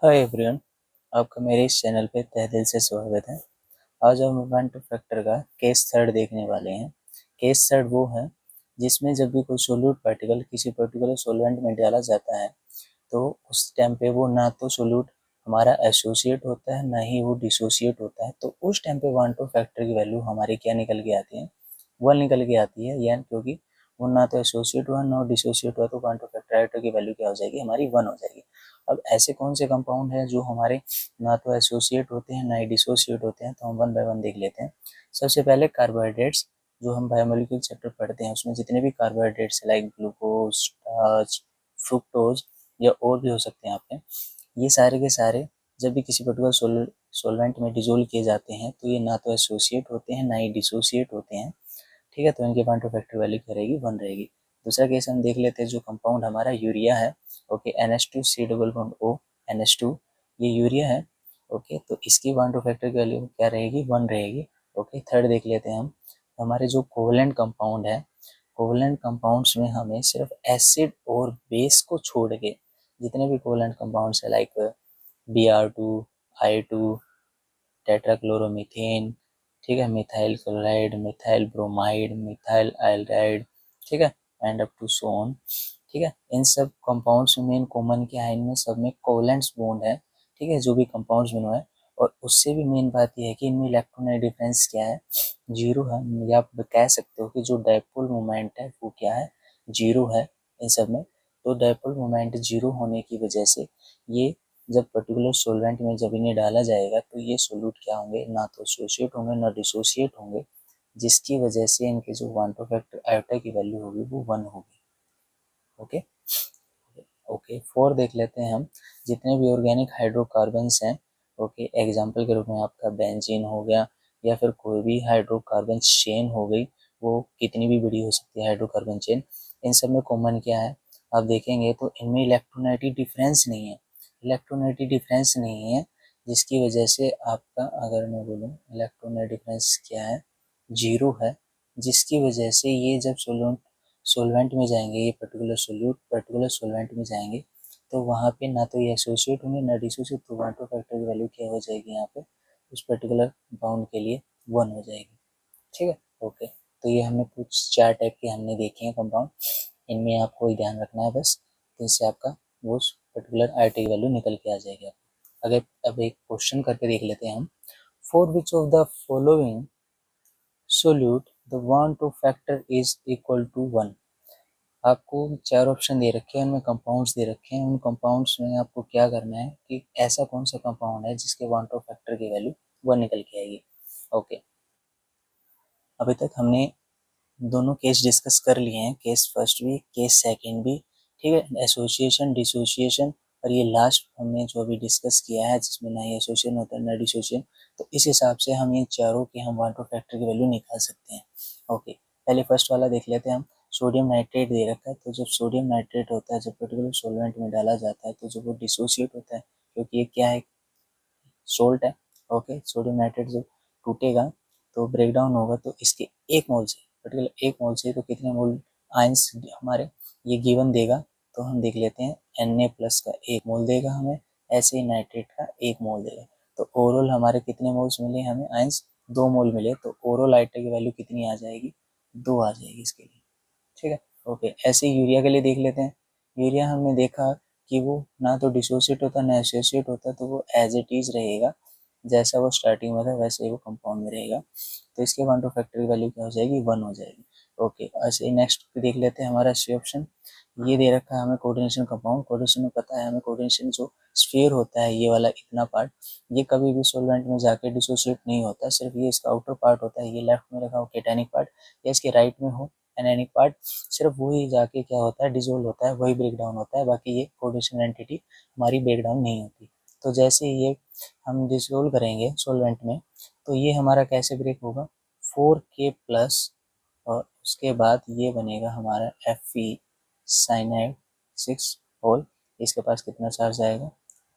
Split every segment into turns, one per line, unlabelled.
Hi everyone, आपका मेरे इस चैनल पे तहे दिल से स्वागत है। आज हम वन टू फैक्टर का केस थर्ड देखने वाले हैं। केस थर्ड वो है जिसमें जब भी कोई सोल्यूट पार्टिकल किसी पर्टिकुलर सॉल्वेंट में डाला जाता है तो उस टाइम पे वो ना तो सोल्यूट हमारा एसोसिएट होता है ना ही वो डिसोसिएट होता है। तो उस टाइम पे वन टू फैक्टर की वैल्यू हमारी क्या निकल के आती है? वन निकल के आती है, यानी क्योंकि वो ना तो एसोसिएट हुआ ना डिसोसिएट हुआ, तो वन टू फैक्टर की वैल्यू क्या हो जाएगी? हमारी वन हो जाएगी। अब ऐसे कौन से कंपाउंड हैं जो हमारे ना तो एसोसिएट होते हैं ना ही डिसोसिएट होते हैं? तो हम वन बाय वन देख लेते हैं। सबसे पहले कार्बोहाइड्रेट्स, जो हम बायोमोलिक्यूल चैप्टर पढ़ते हैं उसमें जितने भी carbohydrates like glucose, starch, fructose या और भी हो सकते हैं आपके, ये सारे के सारे जब भी किसी पर्टिकुलर सॉल्वेंट में डिजोल्व किए जाते हैं तो ये ना तो एसोसिएट होते हैं ना ही डिसोसिएट होते हैं। ठीक है, तो इनके पॉइंट ऑफ फैक्टर वैल्यू क्या रहेगी? वन रहेगी। दूसरा केस हम देख लेते हैं, जो कंपाउंड हमारा यूरिया है। Okay, NH2 double bond O, NH2, ये यूरिया है। ओके, तो इसकी पॉइंट ऑफ फैक्टर की वैल्यू क्या रहेगी? वन रहेगी। ओके, थर्ड देख लेते हैं हम। हमारे जो कोवलेंट कंपाउंड है, कोवलेंट कंपाउंड्स में हमें सिर्फ एसिड और बेस को छोड़ के जितने भी कोवलेंट कंपाउंड्स है लाइक Br2, I2, टेट्राक्लोरोमीथेन, ठीक है, methyl chloride, methyl bromide, methyl iodide, ठीक है, and up to so on. ठीक है, इन सब कंपाउंड्स में मेन कॉमन क्या है? इनमें सब में कोवलेंट्स बॉन्ड है। ठीक है, जो भी कंपाउंड्स बने हैं, और उससे भी मेन बात यह है कि इनमें इलेक्ट्रोनाइट डिफरेंस क्या है? जीरो है। या आप कह सकते हो कि जो डायपोल मोमेंट है वो क्या है? जीरो है इन सब में। तो डायपोल मोमेंट जीरो होने की वजह से ये जब पर्टिकुलर सॉल्वेंट में जब इन्हें डाला जाएगा तो ये सोल्यूट क्या होंगे? ना तो एसोसिएट होंगे ना डिसोसिएट होंगे, जिसकी वजह से इनके जो वन टू फैक्टर आयोटा की वैल्यू होगी वो वन होगी। ओके ओके, फोर देख लेते हैं हम। जितने भी ऑर्गेनिक हाइड्रोकार्बन्स हैं, ओके, एग्जांपल के रूप में आपका बेंजीन हो गया या फिर कोई भी हाइड्रोकार्बन चेन हो गई, वो कितनी भी बड़ी हो सकती है हाइड्रोकार्बन चेन, इन सब में कॉमन क्या है? आप देखेंगे तो इनमें इलेक्ट्रोनेगेटिव डिफरेंस नहीं है। इलेक्ट्रोनेगेटिव डिफरेंस नहीं है, जिसकी वजह से आपका, अगर मैं बोलूँ इलेक्ट्रोनेगेटिव डिफरेंस क्या है, जीरो है, जिसकी वजह से ये जब सोलवेंट में जाएंगे, ये पर्टिकुलर सोलवेंट में जाएंगे तो वहाँ पे ना तो ये एसोसिएट होंगे ना डिसोसिएट, तो वन टू फैक्टर की वैल्यू क्या हो जाएगी यहाँ पे? उस पर्टिकुलर कंपाउंड के लिए वन हो जाएगी। ठीक है, ओके, तो ये हमने कुछ चार टाइप के हमने देखे हैं कंपाउंड, इनमें आपको ही ध्यान रखना है बस, तो इससे आपका वो पर्टिकुलर आईटी की वैल्यू निकल के आ जाएगी आपको। अगर अब एक क्वेश्चन करके देख लेते हैं हम। For which of the following solute the van't Hoff factor is equal to one? आपको चार ऑप्शन दे रखे हैं, उनमें कंपाउंड्स दे रखे हैं। उन कंपाउंड्स में आपको क्या करना है कि ऐसा कौन सा कंपाउंड है जिसके वन टू फैक्टर की वैल्यू वन निकल के आएगी। ओके, अभी तक हमने दोनों केस डिस्कस कर लिए हैं, केस फर्स्ट भी केस सेकंड भी। ठीक है, एसोसिएशन, डिसोसिएशन, और ये लास्ट हमने जो अभी डिस्कस किया है जिसमें ना ही एसोसिएशन होता है ना डिसोसिएशन। तो इस हिसाब से हम ये चारों के हम वन टू फैक्टर की वैल्यू निकाल सकते हैं। ओके, पहले फर्स्ट वाला देख लेते हैं हम। सोडियम नाइट्रेट दे रखा है, तो जब सोडियम नाइट्रेट होता है, जब पर्टिकुलर सॉल्वेंट में डाला जाता है तो जब वो डिसोसिएट होता है, क्योंकि ये क्या है? सोल्ट है। ओके, सोडियम नाइट्रेट जब टूटेगा तो ब्रेक डाउन होगा, तो इसके एक मोल से, पर्टिकुलर एक मोल से, तो कितने मोल आयंस हमारे ये गिवन देगा? तो हम देख लेते हैं, Na+ का एक मोल देगा हमें, ऐसे ही नाइट्रेट का एक मोल देगा। तो ओवरऑल हमारे कितने मोल्स मिले हमें? आयंस दो मोल मिले, तो ओवरऑल आइटा की वैल्यू कितनी आ जाएगी? दो आ जाएगी इसके लिए। ठीक है, ओके, ऐसे ही यूरिया के लिए देख लेते हैं। यूरिया हमने देखा कि वो ना तो डिसोसिएट होता ना एसोसिएट होता, तो वो एज इट इज रहेगा, जैसा वो स्टार्टिंग में था वैसे ही वो कंपाउंड में रहेगा। तो इसके वन टू फैक्टर की वैल्यू क्या हो जाएगी? वन हो जाएगी। ओके, ऐसे ही नेक्स्ट देख लेते हैं हमारा सी ऑप्शन। ये दे रखा है हमें कोऑर्डिनेशन कंपाउंड। कोऑर्डिनेशन में पता है हमें, कोऑर्डिनेशन जो स्फीयर होता है, ये वाला इतना पार्ट, ये कभी भी सॉल्वेंट में जाके डिसोसिएट नहीं होता, सिर्फ ये इसका आउटर पार्ट होता है। ये लेफ्ट में रखा हो केटानिक पार्ट, या इसके राइट में हो एनायनिक पार्ट, सिर्फ वही जाके क्या होता है? डिसोल्व होता है, वही ब्रेक डाउन होता है। बाकी ये कोऑर्डिनेशन एंटिटी हमारी ब्रेक डाउन नहीं होती। तो जैसे ये हम डिसोल्व करेंगे सॉल्वेंट में, तो ये हमारा कैसे ब्रेक होगा? 4K+, और उसके बाद ये बनेगा हमारा Fe साइनाइड 6 होल। इसके पास कितना चार्ज आएगा?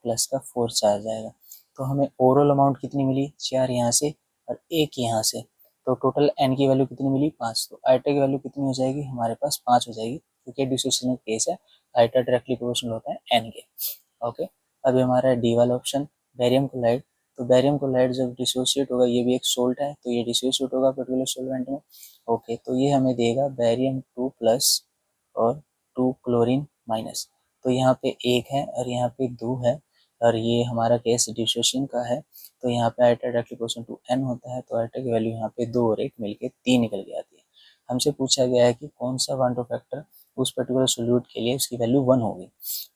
प्लस का 4 चार्ज आएगा। तो हमें ओवरऑल अमाउंट कितनी मिली? 4 यहाँ से और 1 यहाँ से, तो टोटल n की वैल्यू कितनी मिली? 5। तो आइटा की वैल्यू कितनी हो जाएगी? हमारे पास 5 हो जाएगी, क्योंकि डिसोसिएशन केस है, आइटा डायरेक्टली प्रोपोर्शनल होता है n के। ओके, अभी हमारा डी वाला ऑप्शन बेरियम क्लोराइड, तो बेरियम क्लोराइड जब डिसोसिएट होगा, ये भी एक सोल्ट है तो ये डिसोसिएट होगा पर्टिकुलर सॉल्वेंट में। ओके, तो ये हमें देगा बेरियम 2+ और 2 क्लोरीन माइनस। तो यहाँ पे 1 है और यहाँ पे 2 है और ये हमारा केस डिसोसिएशन का है, तो यहाँ पे iota directly equal to n होता है, तो आइटा की वैल्यू यहाँ पे 2 और 1 मिलके 3 निकल के आती है। हमसे पूछा गया है कि कौन सा वन टू फैक्टर उस पर्टिकुलर सोल्यूट के लिए उसकी वैल्यू 1 होगी,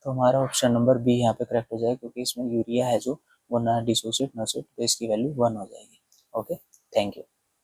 तो हमारा ऑप्शन नंबर बी यहाँ पे करेक्ट हो जाएगा, क्योंकि इसमें यूरिया है जो वो ना डिसोसिएट ना सोट, तो इसकी वैल्यू 1 हो जाएगी। Okay, thank you.